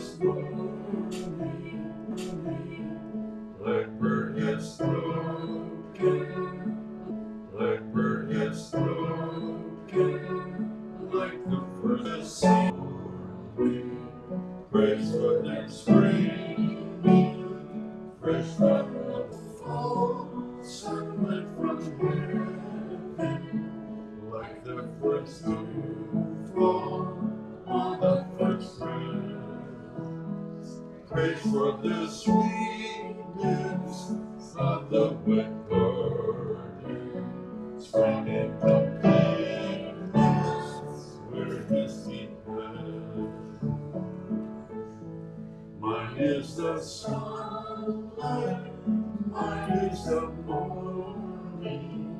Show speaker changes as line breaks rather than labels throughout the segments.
this morning, blackbird has spoken, blackbird has spoken, like the first morning, praise for them spring, fresh from the fall, sunlight from heaven, like the first dew fall on the first breath. Praise for the sweetness of the wet garden, spring and completeness where the seed rests. Mine is the sunlight, mine is the morning,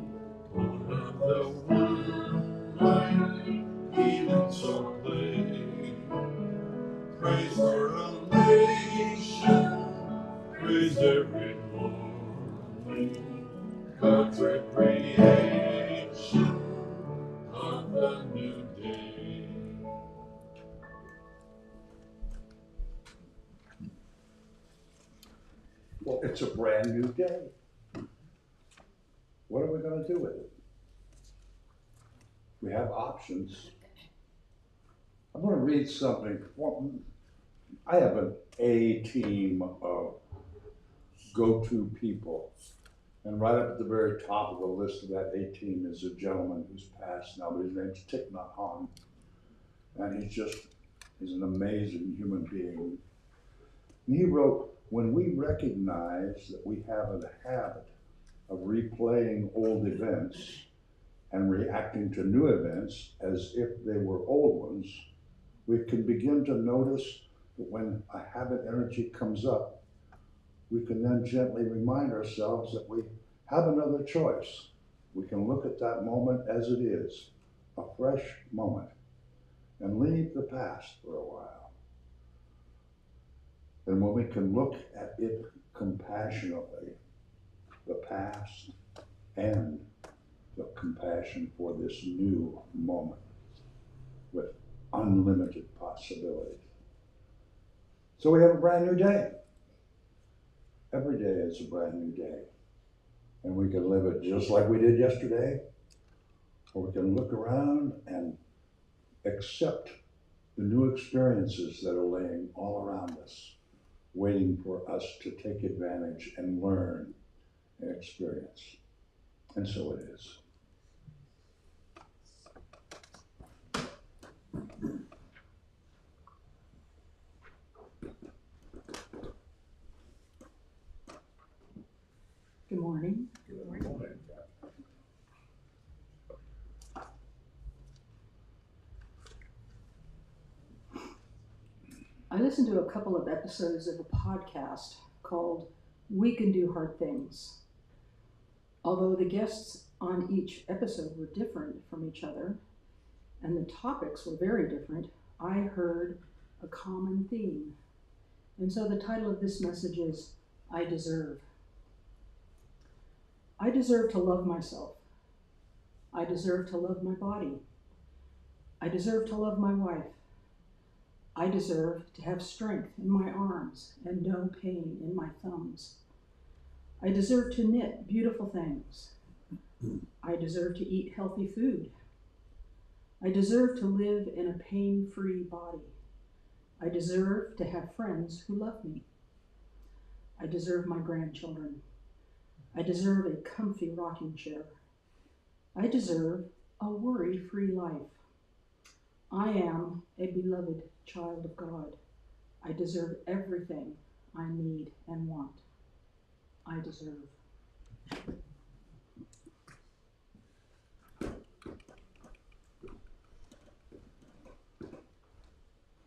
born of the moonlight, even so plain. Praise for a nation, praise every morning, God's recreation of the new day.
Well, it's a brand new day. What are we going to do with it? We have options. I'm going to read something. I have an A team of go-to people. And right up at the very top of the list of that A team is a gentleman who's passed now, but his name's Thich Nhat Hanh. And he's an amazing human being. And he wrote, when we recognize that we have a habit of replaying old events and reacting to new events as if they were old ones, we can begin to notice that when a habit energy comes up, we can then gently remind ourselves that we have another choice. We can look at that moment as it is, a fresh moment, and leave the past for a while. And when we can look at it compassionately, the past and the compassion for this new moment with unlimited possibilities. So we have a brand new day. Every day is a brand new day. And we can live it just like we did yesterday, or we can look around and accept the new experiences that are laying all around us, waiting for us to take advantage and learn and experience. And so it is.
Good morning.
Good morning.
I listened to a couple of episodes of a podcast called We Can Do Hard Things. Although the guests on each episode were different from each other, and the topics were very different, I heard a common theme. And so the title of this message is, I Deserve. I deserve to love myself. I deserve to love my body. I deserve to love my wife. I deserve to have strength in my arms and no pain in my thumbs. I deserve to knit beautiful things. I deserve to eat healthy food. I deserve to live in a pain-free body. I deserve to have friends who love me. I deserve my grandchildren. I deserve a comfy rocking chair. I deserve a worry-free life. I am a beloved child of God. I deserve everything I need and want. I deserve.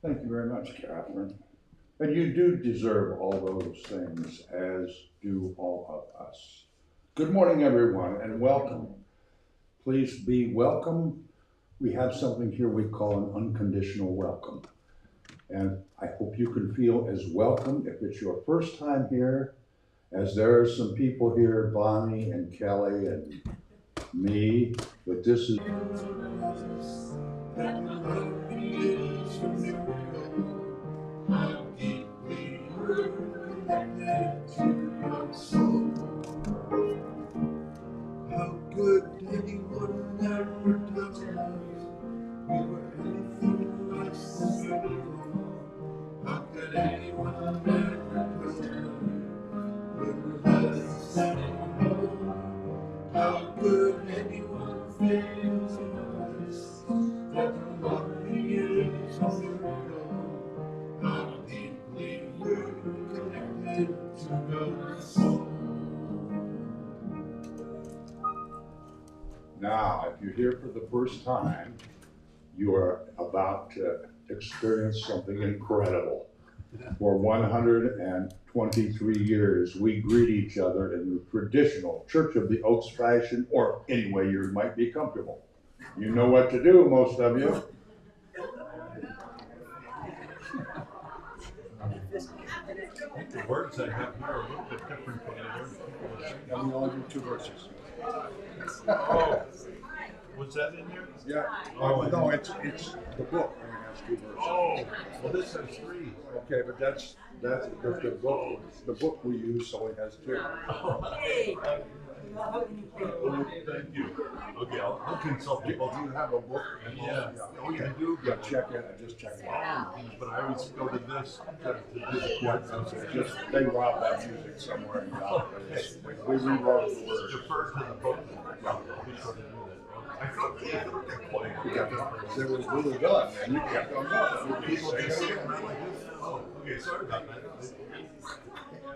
Thank you very much, Kathryn. And you do deserve all those things, as do all of us. Good morning, everyone, and welcome. Please be welcome. We have something here we call an unconditional welcome. And I hope you can feel as welcome if it's your first time here, as there are some people here, Bonnie and Kelly and me, but this is
connected to your soul. How could anyone ever tell us we were anything less than beautiful? How could anyone ever tell us we were less than whole? How could anyone fail to notice that the loving is unreal? How deeply we're connected to your soul.
Now, if you're here for the first time, you are about to experience something incredible. For 123 years, we greet each other in the traditional Church of the Oaks fashion, or any way you might be comfortable. You know what to do, most of you.
I think the words I have here are a little bit different from the words people are saying.
And we only do 2 verses.
Oh, was that in here?
Yeah.
Oh,
No, it's the book only has 2 verses.
Oh, well, this has 3.
Okay, but that's the book we use only has 2.
Hey.
Oh, thank you. Okay, I'll consult
Do
people.
you have a book?
Yeah. Oh, you do?
Yeah, check it. Just check it out.
But I always go to this, to this
Yeah,
part.
just they robbed that music somewhere in Dallas. We rewrote the words.
Defer to the book. I'll be sure to do that. I thought they were playing.
It was really done, and you kept on going.
People just sitting around like this. Oh, okay, sorry about that.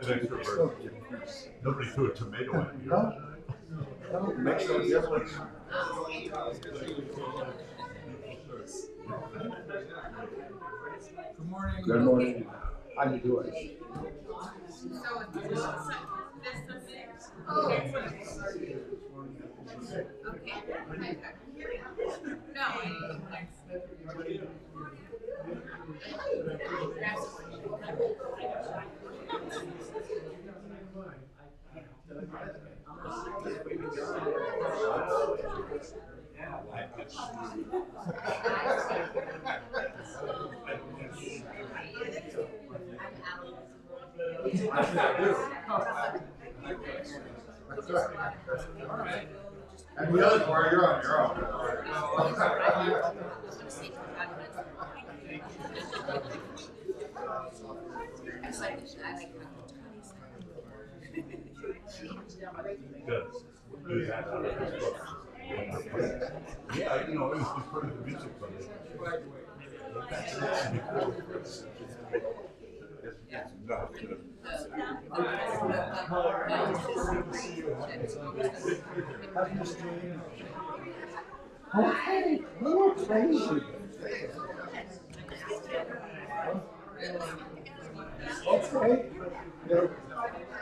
An extra verse. Nobody threw a tomato at me.
No, it makes no difference.
Good morning.
Good morning. How you doing? And the other part, you're on your own.
Good. Do that out of this book. Yeah, you know, it was just part of the music from it. That's
Okay, you're crazy. Okay,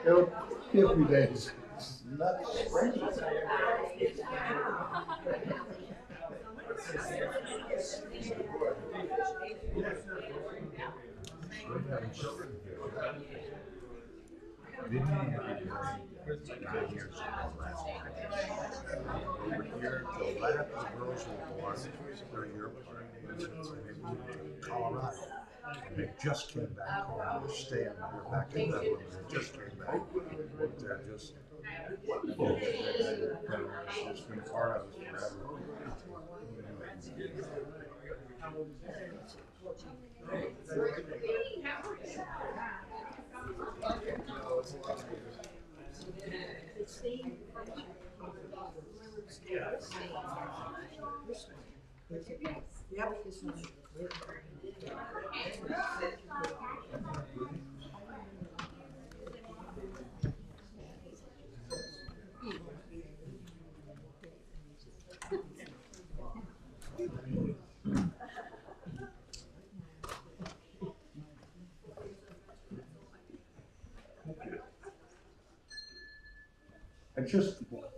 it'll be a few days. Not crazy.
Over here, the last of the girls were born during your party. They moved to Colorado. And they just came back home. They're staying here back in Dublin. They just came back. They're just, it's been part of us forever.
Yep, this one.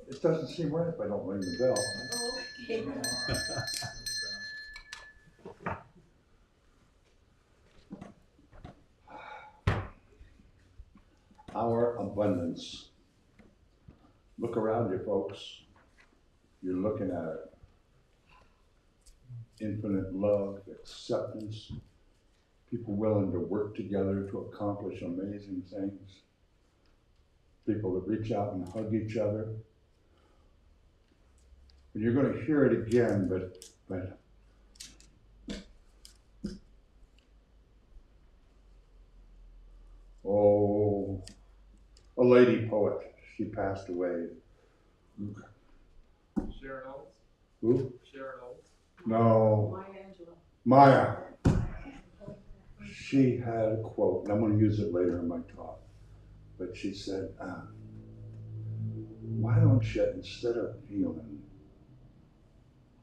It doesn't seem right if I don't ring the bell. Our abundance. Look around you, folks. You're looking at it. Infinite love, acceptance, people willing to work together to accomplish amazing things, people that reach out and hug each other. And you're going to hear it again, but oh, a lady poet, she passed away.
Sharon Olds?
Who?
Sharon Olds?
No.
Maya Angelou.
Maya. She had a quote, and I'm going to use it later in my talk, but she said, why don't you, instead of feeling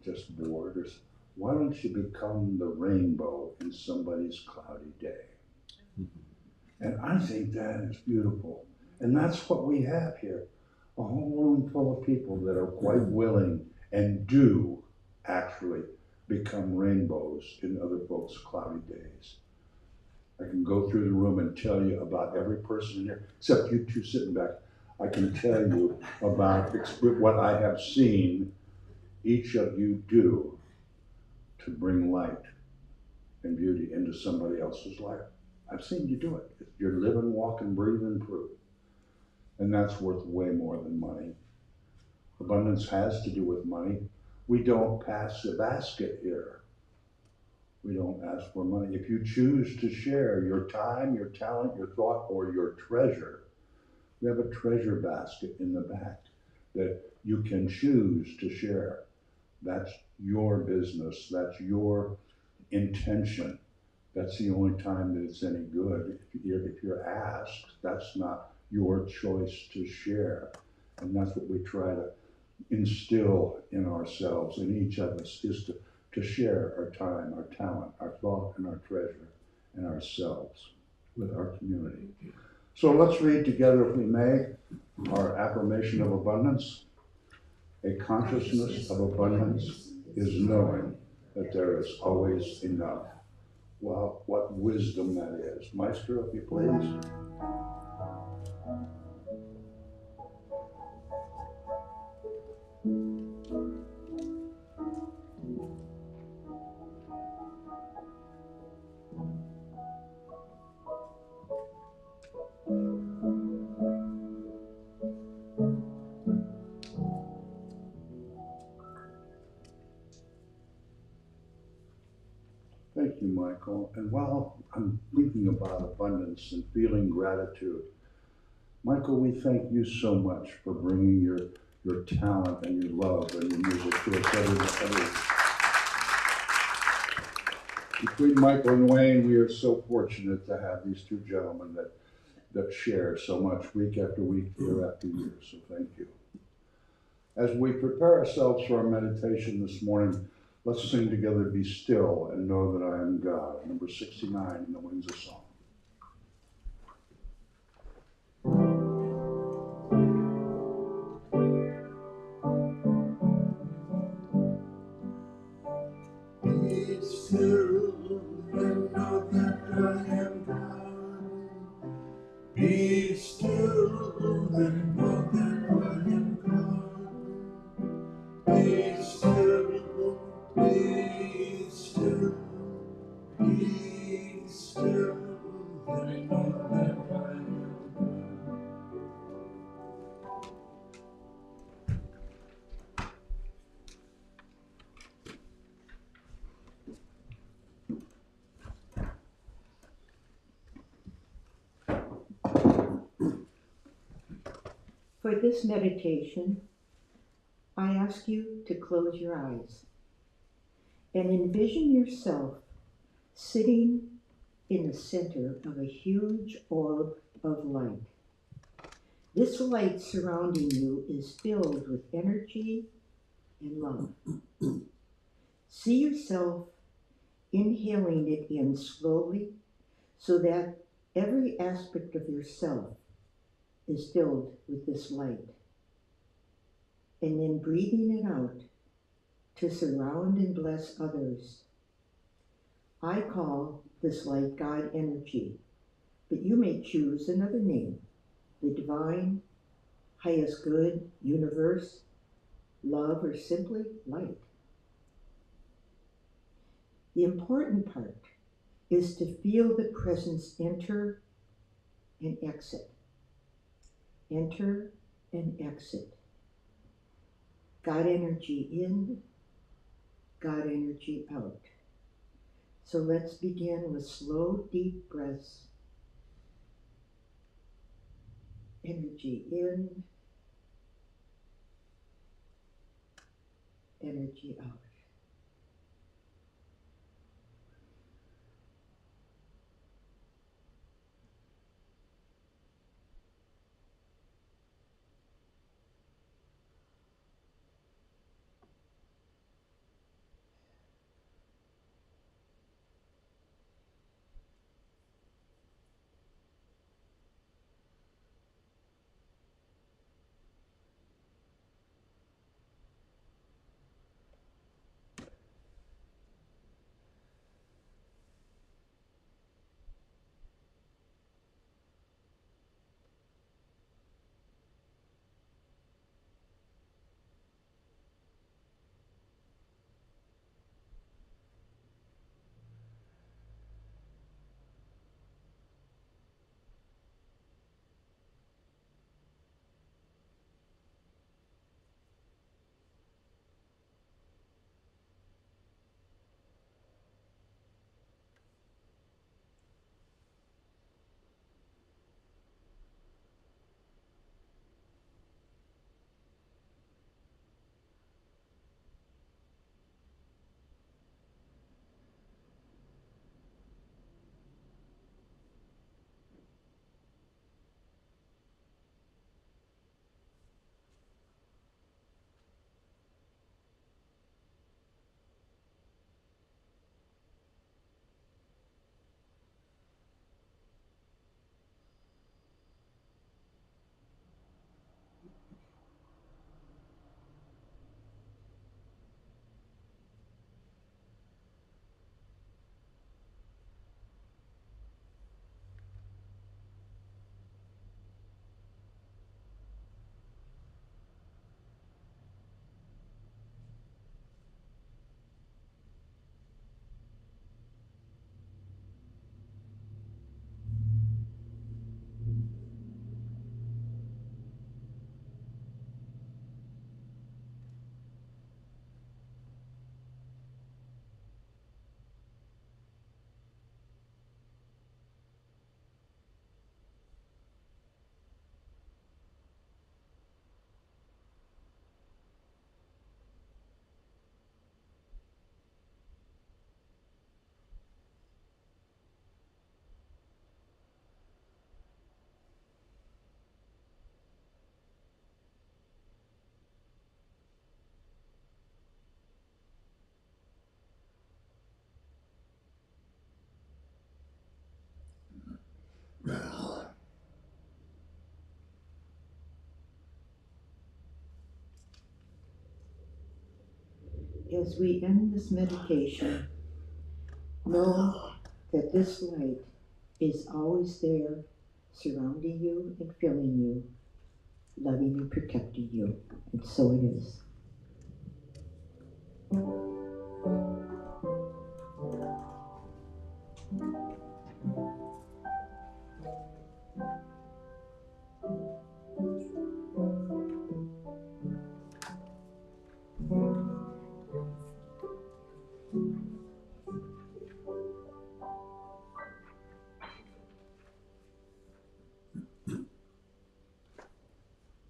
just bored, why don't you become the rainbow in somebody's cloudy day? And I think that is beautiful. And that's what we have here. A whole room full of people that are quite willing and do actually become rainbows in other folks' cloudy days. I can go through the room and tell you about every person here, except you two sitting back. I can tell you about what I have seen each of you do to bring light and beauty into somebody else's life. I've seen you do it. You're living, walking, breathing proof. And that's worth way more than money. Abundance has to do with money. We don't pass the basket here. We don't ask for money. If you choose to share your time, your talent, your thought, or your treasure, we have a treasure basket in the back that you can choose to share. That's your business. That's your intention. That's the only time that it's any good. If you're asked, that's not your choice to share. And that's what we try to instill in ourselves, in each of us, is to share our time, our talent, our thought, and our treasure, and ourselves with our community. So let's read together, if we may, our affirmation of abundance. A consciousness of abundance is knowing that there is always enough. Wow, what wisdom that is. Maestro, if you please. Thank you, Michael. And while I'm thinking about abundance and feeling gratitude, Michael, we thank you so much for bringing your talent and your love and your music to us Between Michael and Wayne, we are so fortunate to have these two gentlemen that share so much week after week, year after year. So thank you. As we prepare ourselves for our meditation this morning, let's sing together, Be Still and Know That I Am God, number 69 in the Windsor Song.
Be still and know that I am God. Be still and know that I am God. Be still, be still, be still and know that I am God.
For this meditation, I ask you to close your eyes and envision yourself sitting in the center of a huge orb of light. This light surrounding you is filled with energy and love. See yourself inhaling it in slowly so that every aspect of yourself is filled with this light. And then breathing it out to surround and bless others. I call this light God energy, but you may choose another name, the divine, highest good, universe, love, or simply light. The important part is to feel the presence enter and exit. Enter and exit. God energy in, God energy out. So let's begin with slow, deep breaths. Energy in, energy out. As we end this meditation, know that this light is always there, surrounding you and filling you, loving and protecting you. And so it is.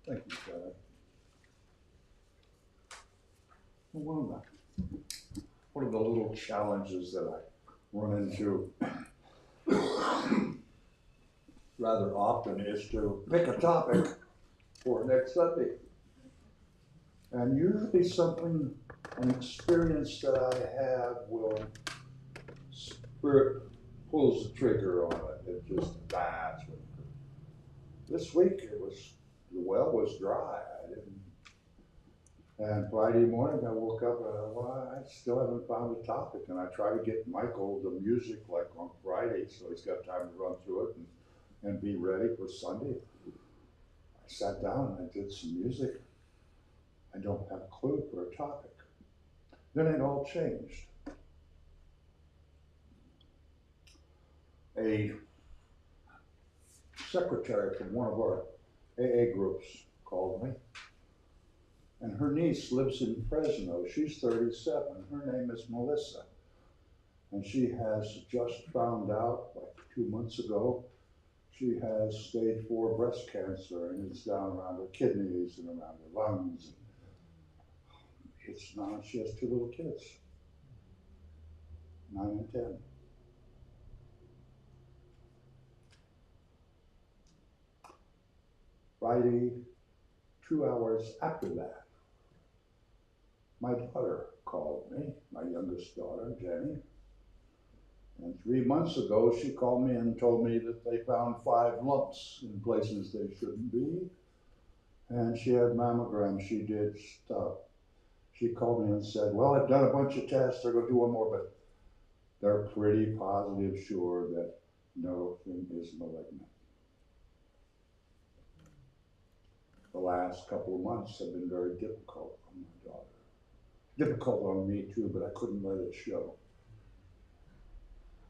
Thank you, Kelly. One of the little challenges that I run into rather often is to pick a topic for next Sunday. And usually something, an experience that I have will spirit pulls the trigger on it. It just dies with it. This week the well was dry. And Friday morning I woke up and I still haven't found a topic. And I try to get Michael the music like on Friday so he's got time to run through it and be ready for Sunday. I sat down and I did some music. I don't have a clue for a topic. Then it all changed. a secretary from one of our AA groups called me. And her niece lives in Fresno. She's 37. Her name is Melissa. And she has just found out, like 2 months ago, she has stage 4 breast cancer, and it's down around her kidneys and around her lungs. It's now, she has 2 little kids, 9 and 10. Friday, 2 hours after that, my daughter called me, my youngest daughter, Jenny. And 3 months ago, she called me and told me that they found 5 lumps in places they shouldn't be. And she had mammograms, she did stuff. She called me and said, well, I've done a bunch of tests, they're gonna do one more, but they're pretty positive sure that nothing is malignant. The last couple of months have been very difficult on my daughter. Difficult on me too, but I couldn't let it show.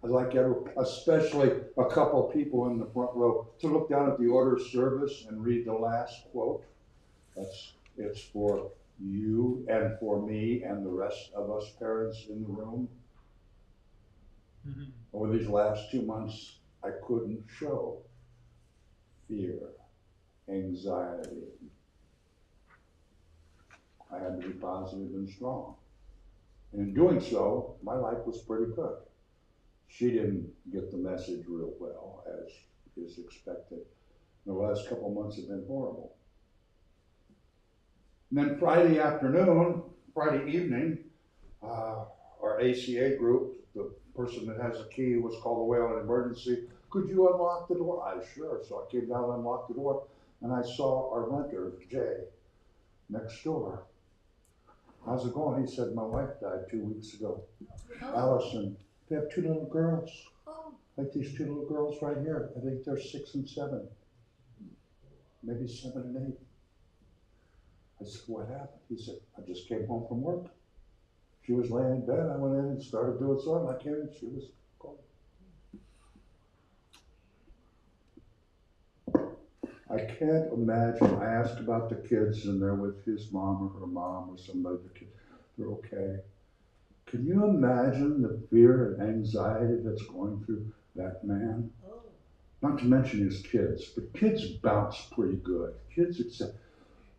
I'd like especially a couple people in the front row to look down at the order of service and read the last quote. It's for you and for me and the rest of us parents in the room. Mm-hmm. Over these last 2 months, I couldn't show fear, anxiety. I had to be positive and strong. And in doing so, my life was pretty good. She didn't get the message real well, as is expected. The last couple of months have been horrible. And then Friday evening, our ACA group, the person that has the key was called away on an emergency. Could you unlock the door? Sure. So I came down and unlocked the door, and I saw our renter, Jay, next door. How's it going? He said, my wife died 2 weeks ago. Oh. Allison. They have 2 little girls, like these 2 little girls right here. I think they're 6 and 7, maybe 7 and 8. I said, what happened? He said, I just came home from work. She was laying in bed. I went in and started doing something. I came in, she was cold. I can't imagine. I asked about the kids, and they're with his mom or her mom or somebody. They're okay. Can you imagine the fear and anxiety that's going through that man? Oh. Not to mention his kids. But kids bounce pretty good. Kids accept.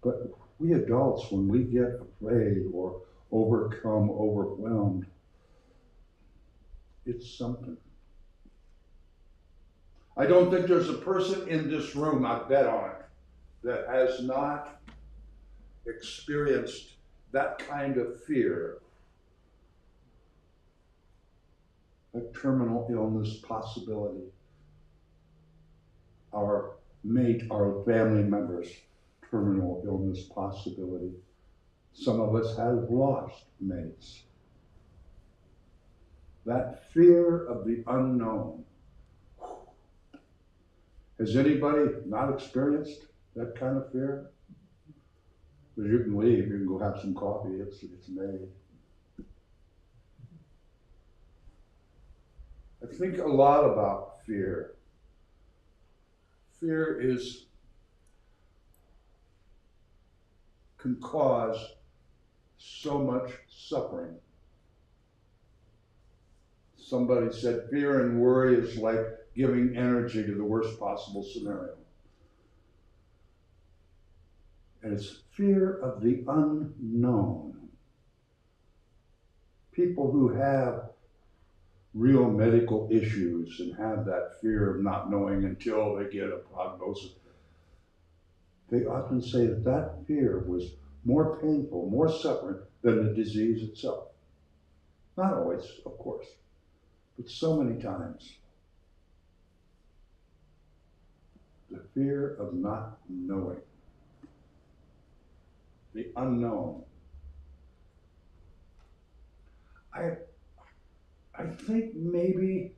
But we adults, when we get afraid or overcome, overwhelmed, it's something. I don't think there's a person in this room, I bet on it, that has not experienced that kind of fear. A terminal illness possibility. Our mate, our family members, terminal illness possibility. Some of us have lost mates. That fear of the unknown. Has anybody not experienced that kind of fear? Because you can leave, you can go have some coffee, it's made. I think a lot about fear. Fear can cause so much suffering. Somebody said fear and worry is like giving energy to the worst possible scenario. And it's fear of the unknown. People who have real medical issues and have that fear of not knowing until they get a prognosis, they often say that that fear was more painful, more suffering than the disease itself. Not always, of course, but so many times. The fear of not knowing, the unknown. I think maybe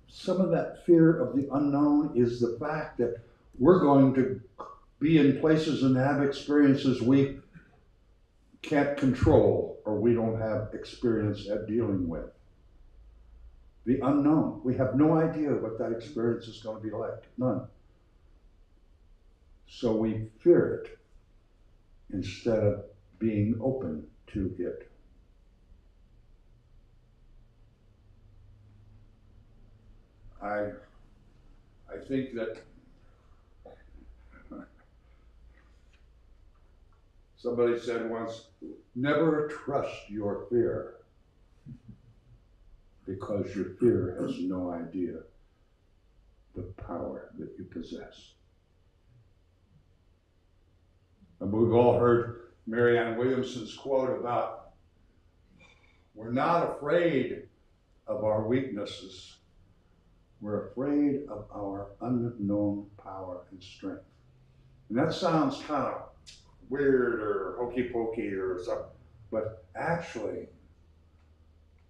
some of that fear of the unknown is the fact that we're going to be in places and have experiences we can't control or we don't have experience at dealing with. the unknown. We have no idea what that experience is going to be like, none. So we fear it instead of being open to it. I think that somebody said once, never trust your fear, because your fear has no idea the power that you possess. And we've all heard Marianne Williamson's quote about, we're not afraid of our weaknesses. We're afraid of our unknown power and strength. And that sounds kind of weird or hokey pokey or something, but actually,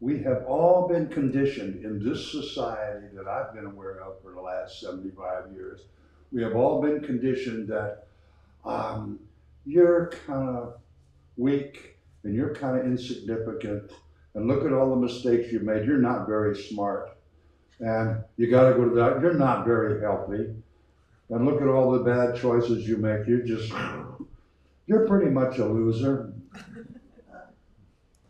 we have all been conditioned in this society that I've been aware of for the last 75 years. We have all been conditioned that you're kind of weak and you're kind of insignificant, and look at all the mistakes you've made. You're not very smart, and you got to go to that. You're not very healthy, and look at all the bad choices you make. You're pretty much a loser.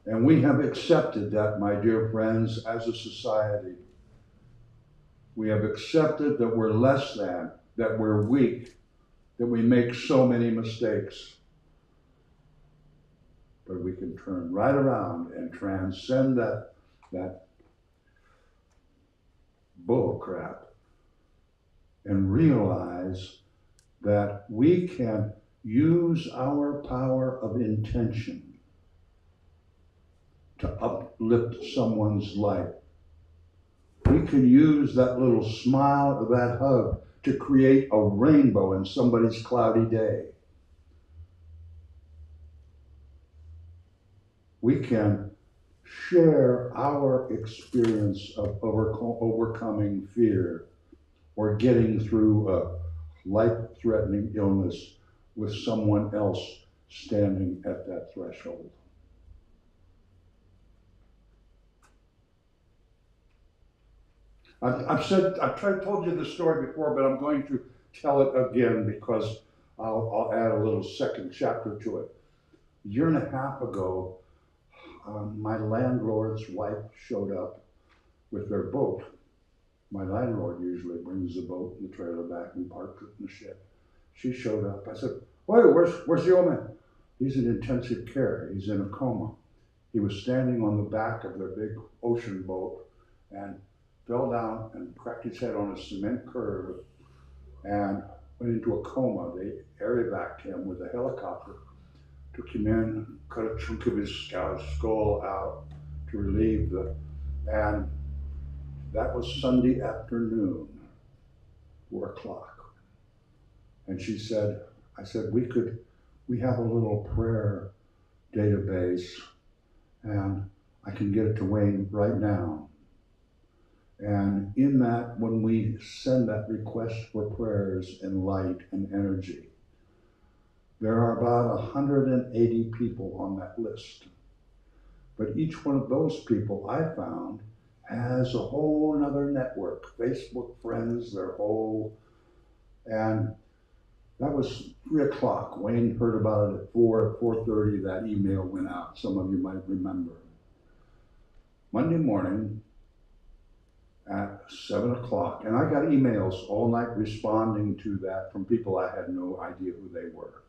And we have accepted that, my dear friends, as a society. We have accepted that we're less than, that we're weak, that we make so many mistakes. But we can turn right around and transcend that bull crap and realize that we can use our power of intention to uplift someone's life. We can use that little smile or that hug to create a rainbow in somebody's cloudy day. We can share our experience of overcoming fear or getting through a life-threatening illness with someone else standing at that threshold. I've told you this story before, but I'm going to tell it again because I'll add a little second chapter to it. A year and a half ago, my landlord's wife showed up with their boat. My landlord usually brings the boat and the trailer back and parks it in the shed. She showed up. I said, "Wait, where's the old man?" "He's in intensive care. He's in a coma." He was standing on the back of their big ocean boat and fell down and cracked his head on a cement curb and went into a coma. They air-evac'd him with a helicopter, took him in, cut a chunk of his skull out to relieve and that was Sunday afternoon, 4 o'clock. And she said, I said, we have a little prayer database and I can get it to Wayne right now. And in that, when we send that request for prayers and light and energy, there are about 180 people on that list. But each one of those people I found has a whole nother network, Facebook friends, and that was 3 o'clock. Wayne heard about it at 4:30, that email went out. Some of you might remember. Monday morning, at 7 o'clock, and I got emails all night responding to that from people I had no idea who they were.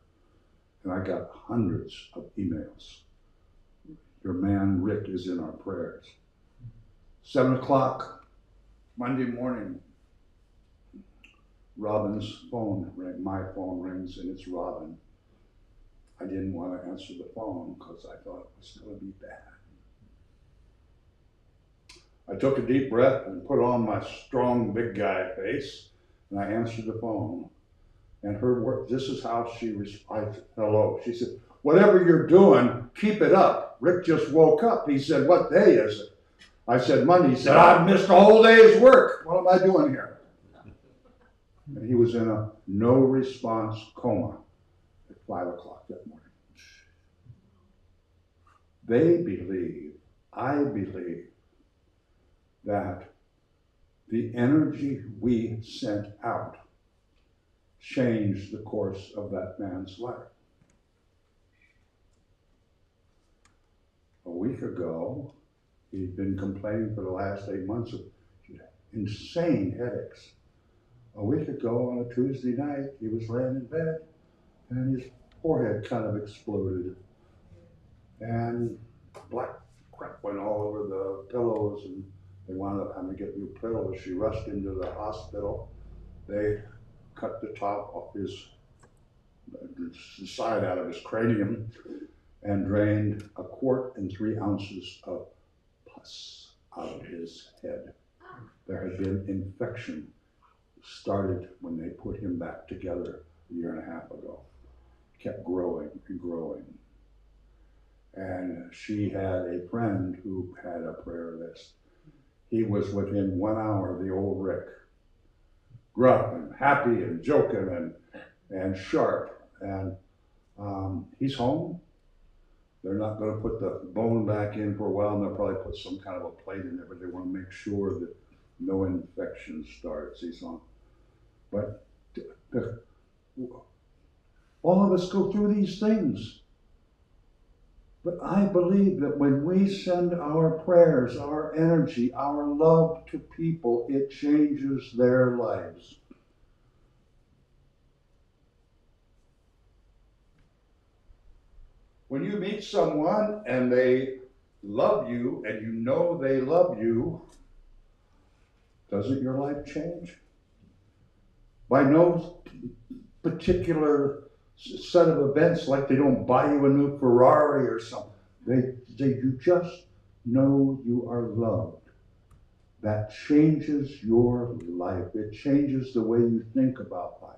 And I got hundreds of emails. Your man Rick is in our prayers. 7 o'clock, Monday morning, Robin's phone rang. My phone rings and it's Robin. I didn't want to answer the phone because I thought it was going to be bad. I took a deep breath and put on my strong big guy face, and I answered the phone. And her word, this is how she responded. Hello. She said, "Whatever you're doing, keep it up. Rick just woke up." He said, "What day is it?" I said, "Monday." He said, "I've missed a whole day's work. What am I doing here?" And he was in a no response coma at 5 o'clock that morning. They believe, I believe, that the energy we sent out changed the course of that man's life. A week ago, he'd been complaining for the last 8 months of insane headaches. A week ago on a Tuesday night, he was laying in bed and his forehead kind of exploded. And black crap went all over the pillows and they wound up having to get new pillows. She rushed into the hospital. They cut the top off the side out of his cranium and drained 1 quart and 3 ounces of pus out of his head. There had been infection started when they put him back together a year and a half ago. Kept growing and growing. And she had a friend who had a prayer list. He was within 1 hour of the old Rick. Gruff and happy and joking and sharp. And he's home. They're not going to put the bone back in for a while, and they'll probably put some kind of a plate in there, but they want to make sure that no infection starts. He's on. But all of us go through these things. But I believe that when we send our prayers, our energy, our love to people, it changes their lives. When you meet someone and they love you and you know they love you, doesn't your life change? By no particular set of events, like they don't buy you a new Ferrari or something. You just know you are loved. That changes your life. It changes the way you think about life.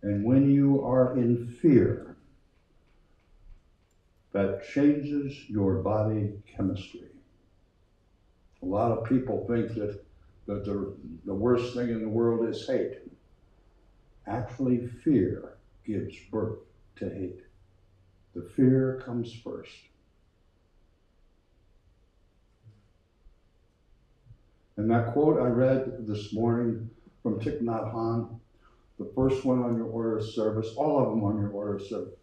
And when you are in fear, that changes your body chemistry. A lot of people think that the worst thing in the world is hate. Actually, fear gives birth to hate. The fear comes first. And that quote I read this morning from Thich Nhat Hanh, the first one on your order of service, all of them on your order of service,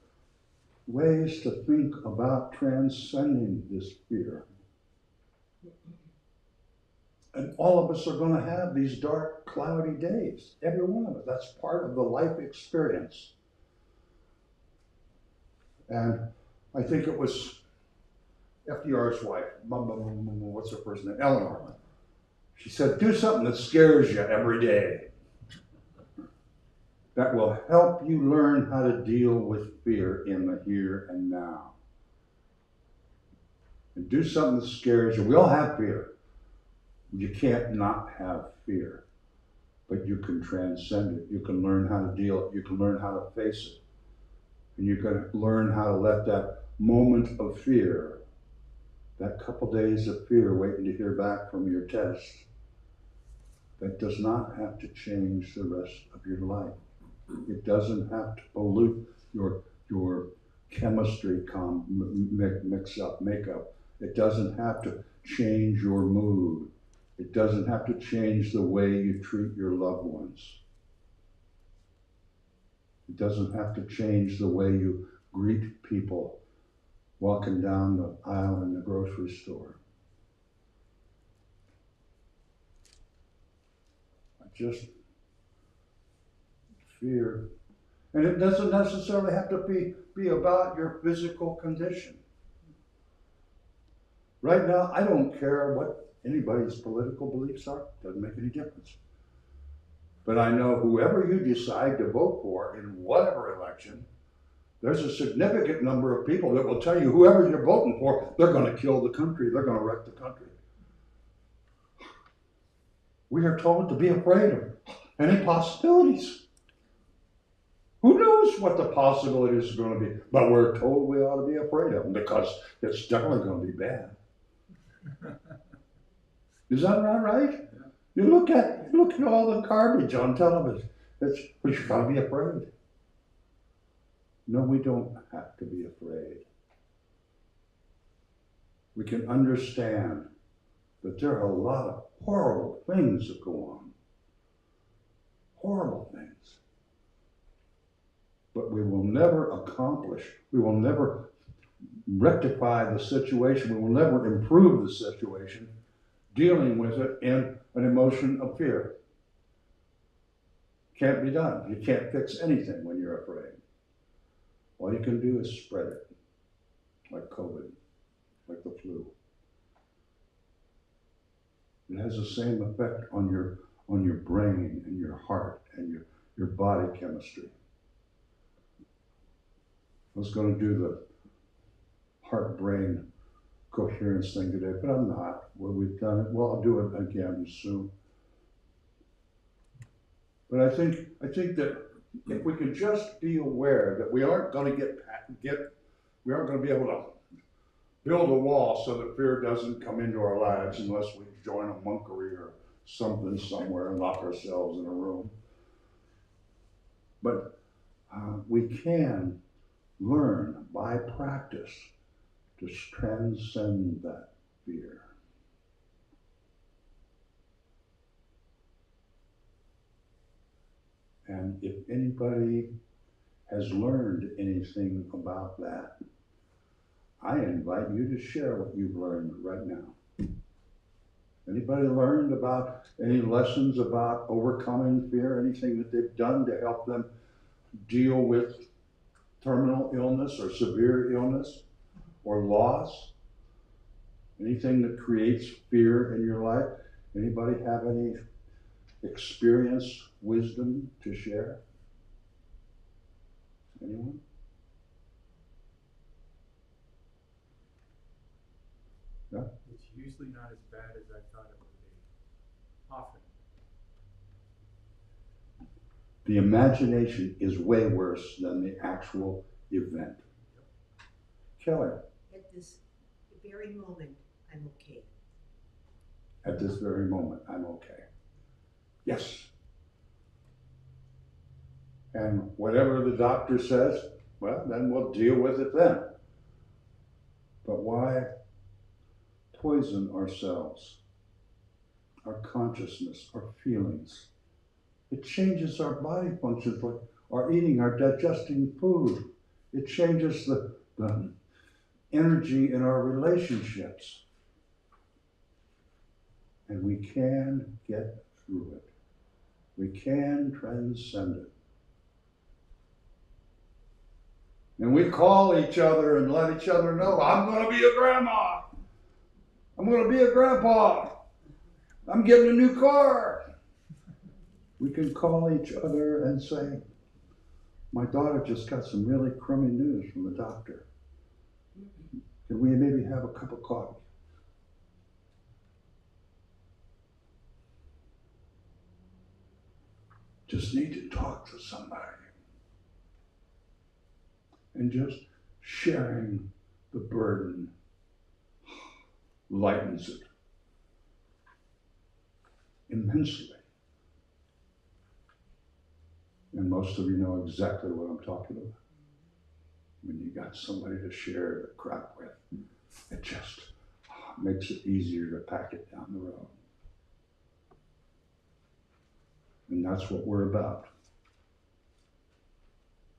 ways to think about transcending this fear. And all of us are going to have these dark, cloudy days. Every one of us. That's part of the life experience. And I think it was FDR's wife, what's her first name? Eleanor. She said, do something that scares you every day. That will help you learn how to deal with fear in the here and now. And do something that scares you. We all have fear. You can't not have fear, but you can transcend it. You can learn how to deal it. You can learn how to face it. And you can learn how to let that moment of fear, that couple days of fear waiting to hear back from your test, that does not have to change the rest of your life. It doesn't have to pollute your chemistry makeup. It doesn't have to change your mood. It doesn't have to change the way you treat your loved ones. It doesn't have to change the way you greet people walking down the aisle in the grocery store. Just fear. And it doesn't necessarily have to be about your physical condition. Right now, I don't care what anybody's political beliefs are. Doesn't make any difference. But I know whoever you decide to vote for in whatever election, there's a significant number of people that will tell you whoever you're voting for, they're going to kill the country. They're going to wreck the country. We are told to be afraid of any possibilities. Who knows what the possibilities are going to be? But we're told we ought to be afraid of them because it's definitely going to be bad. Is that not right? Yeah. You look at all the garbage on television. We should gotta be afraid. No, we don't have to be afraid. we can understand that there are a lot of horrible things that go on. Horrible things. But we will never accomplish, we will never rectify the situation, we will never improve the situation dealing with it in an emotion of fear. Can't be done. You can't fix anything when you're afraid. All you can do is spread it, like COVID, like the flu. It has the same effect on your brain and your heart and your body chemistry. I was going to do the heart-brain coherence thing today, but I'm not. Well, we've done it. Well, I'll do it again soon. But I think that if we could just be aware that we aren't going to we aren't going to be able to build a wall so that fear doesn't come into our lives unless we join a monkery or something somewhere and lock ourselves in a room. But we can learn by practice to transcend that fear. And if anybody has learned anything about that, I invite you to share what you've learned right now. Anybody learned about any lessons about overcoming fear, anything that they've done to help them deal with terminal illness or severe illness or loss? Anything that creates fear in your life? Anybody have any experience, wisdom to share? Anyone? Yeah?
It's usually not as bad as I thought it would be. Often.
The imagination is way worse than the actual event. Kelly,
At this very moment, I'm okay.
at this very moment, I'm okay. Yes. And whatever the doctor says, well, then we'll deal with it then. But why poison ourselves, our consciousness, our feelings? It changes our body functions, like our eating, our digesting food. It changes the energy in our relationships. And we can get through it. We can transcend it. And we call each other and let each other know, I'm going to be a grandma. I'm going to be a grandpa. I'm getting a new car. We can call each other and say, my daughter just got some really crummy news from the doctor. Can we maybe have a cup of coffee? Just need to talk to somebody. And just sharing the burden lightens it immensely. And most of you know exactly what I'm talking about. When you got somebody to share the crap with, it just makes it easier to pack it down the road. And that's what we're about.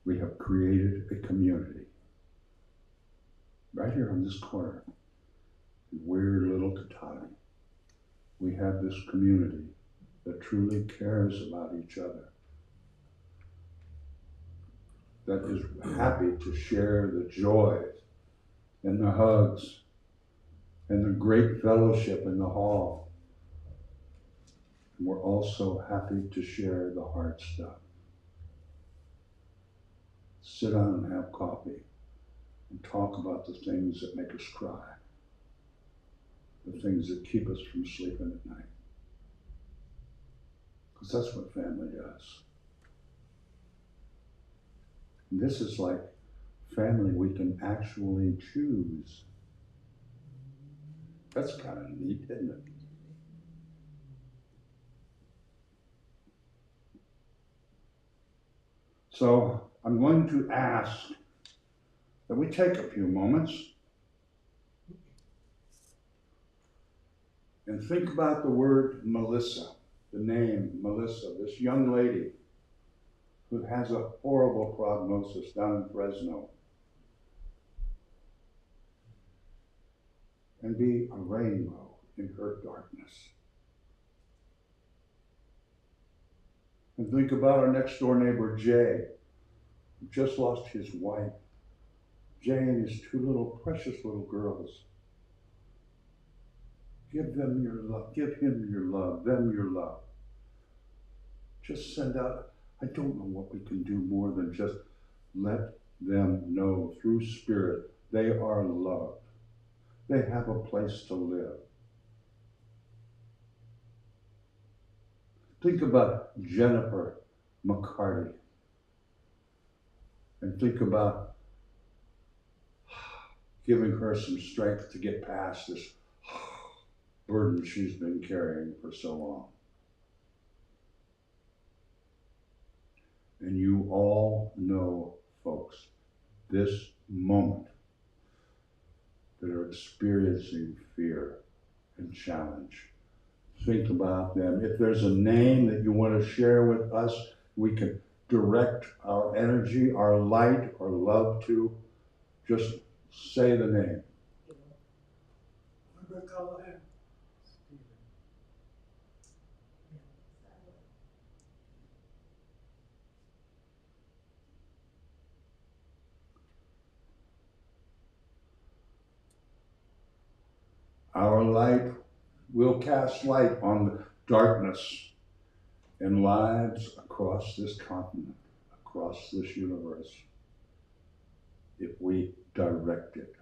We have created a community right here on this corner, weird little Kathryn. We have this community that truly cares about each other, that is happy to share the joy and the hugs and the great fellowship in the hall. And we're also happy to share the hard stuff. Sit down and have coffee and talk about the things that make us cry, the things that keep us from sleeping at night. Because that's what family does. And this is like family we can actually choose. That's kind of neat, isn't it? So I'm going to ask that we take a few moments And think about the word Melissa, the name Melissa, this young lady who has a horrible prognosis down in Fresno. And be a rainbow in her darkness. And think about our next door neighbor, Jay, who just lost his wife. Jay and his two little precious little girls. Give them your love, give him your love, them your love. Just send out, I don't know what we can do more than just let them know through spirit they are loved. They have a place to live. Think about Jennifer McCarty. And think about giving her some strength to get past this burden she's been carrying for so long. And you all know, folks, this moment that are experiencing fear and challenge. Think about them. If there's a name that you want to share with us, we can direct our energy, our light, our love to. Just say the name.
I'm gonna call him Stephen.
Our light will cast light on the darkness in lives across this continent, across this universe, if we direct it.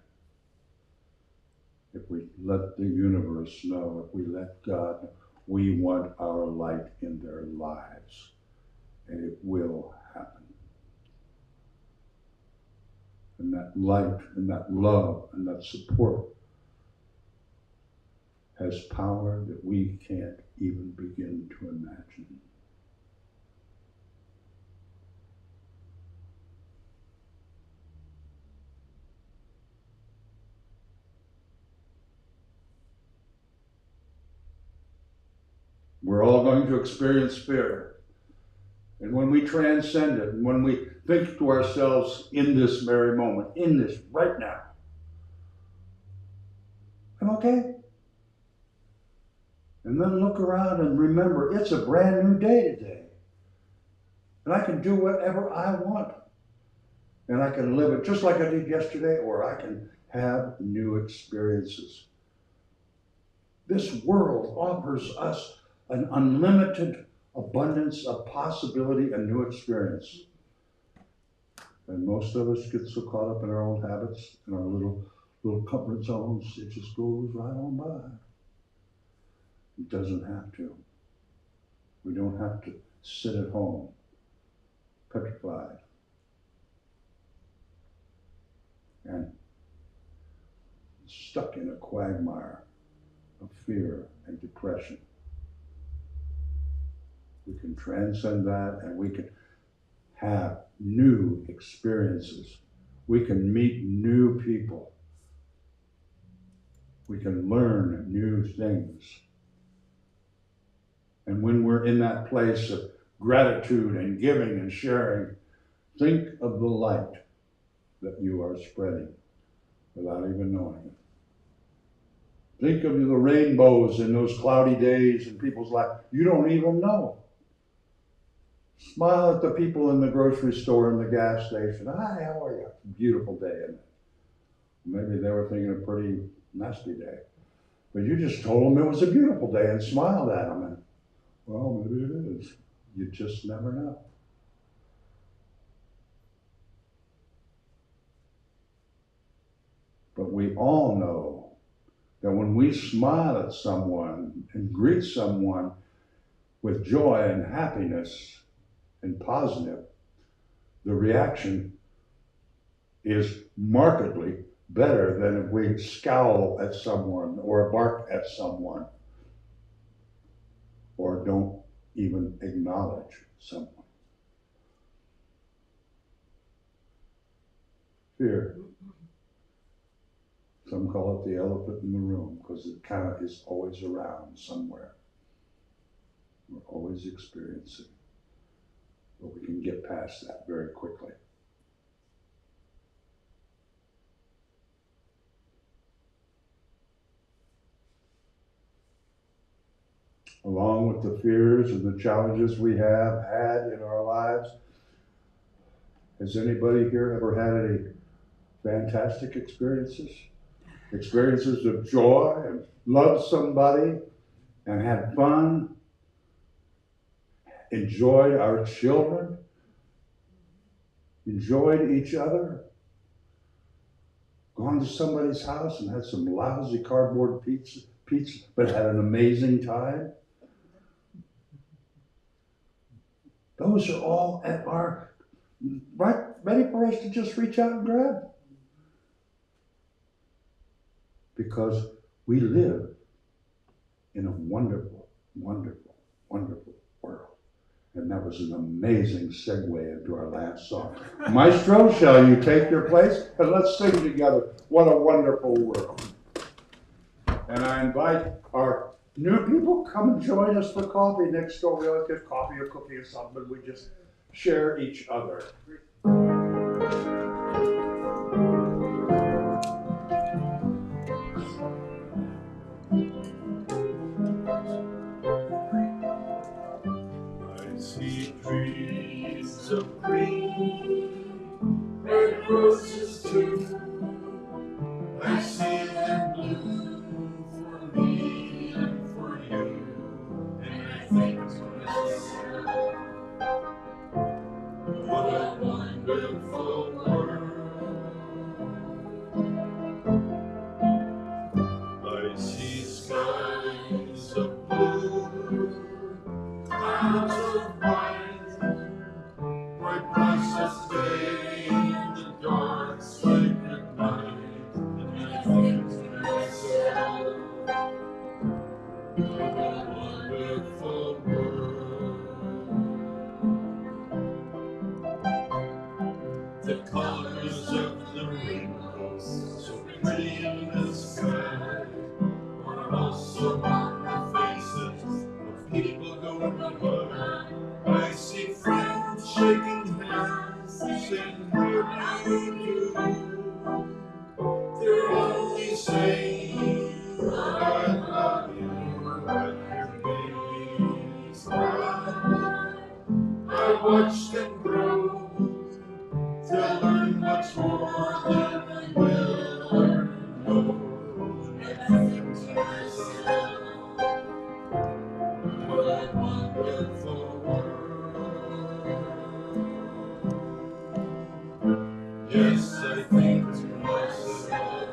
If we let the universe know, if we let God know, we want our light in their lives, and it will happen. And that light and that love and that support has power that we can't even begin to imagine. We're all going to experience fear. And when we transcend it, and when we think to ourselves in this very moment, in this right now, I'm okay. And then look around and remember, it's a brand new day today. And I can do whatever I want. And I can live it just like I did yesterday, or I can have new experiences. This world offers us an unlimited abundance of possibility and new experience. And most of us get so caught up in our old habits and our little comfort zones, it just goes right on by. It doesn't have to. We don't have to sit at home, petrified, and stuck in a quagmire of fear and depression. We can transcend that, and we can have new experiences. We can meet new people. We can learn new things. And when we're in that place of gratitude and giving and sharing, think of the light that you are spreading without even knowing it. Think of the rainbows in those cloudy days in people's lives. You don't even know. Smile at the people in the grocery store and the gas station. Hi, how are you? Beautiful day, isn't it? Maybe they were thinking a pretty nasty day. But you just told them it was a beautiful day and smiled at them. And, well, maybe it is. You just never know. But we all know that when we smile at someone and greet someone with joy and happiness and positive, the reaction is markedly better than if we scowl at someone or bark at someone or don't even acknowledge someone. Fear. Some call it the elephant in the room because it kind of is always around somewhere. We're always experiencing, but we can get past that very quickly. Along with the fears and the challenges we have had in our lives, has anybody here ever had any fantastic experiences? Experiences of joy and loved somebody and had fun, enjoyed our children, enjoyed each other, gone to somebody's house and had some lousy cardboard pizza, but had an amazing time. Those are all at our, right, ready for us to just reach out and grab. Because we live in a wonderful, wonderful, wonderful world. And that was an amazing segue into our last song. Maestro, shall you take your place? And let's sing together, What a Wonderful World. And I invite our new people, come and join us for coffee next door. We always get coffee or cookie or something, we just share each other.
I see trees of green, red roses too. I see them bloom for me and for you. And I think to myself, what a wonderful world. I see skies of blue, clouds of white, bright process day in the dark sacred night. And I think to myself, what a wonderful world. The colors of the rainbow, so pretty in the sky, are also on the faces of people going by. I see friends shaking hands, saying how do you do. They're only saying that I love you. I hear babies cry. I watch them grow. They'll learn much more than we will ever know. And I think to myself, what a wonderful world. Yes, I think to myself,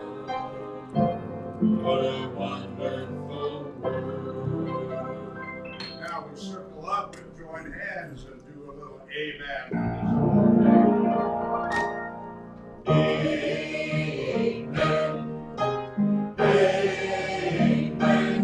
what a wonderful world.
Now we circle up and join hands and do a little amen.
Amen. Amen. Amen.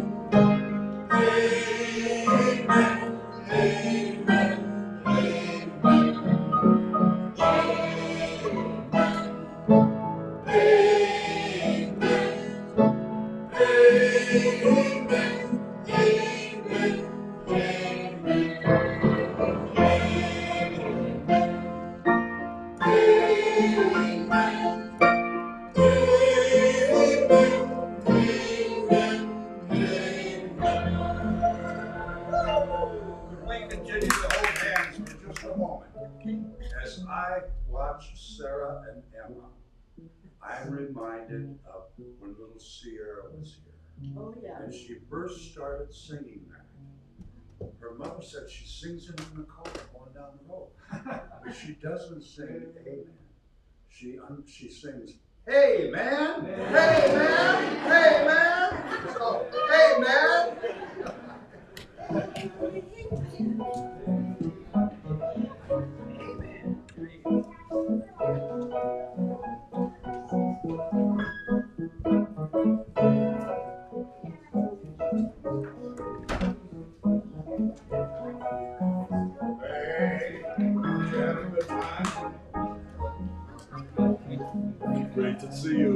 Could we continue to hold hands for just a moment? As I watch Sarah and Emma, I'm reminded of when little Sierra was here.
Oh, yeah.
And she first started singing that. Her mother said she sings it in the car going down the road. But she doesn't sing amen. She sings, hey man, hey man, hey man. So, hey man. Hey, you had a good time?
Great to see you.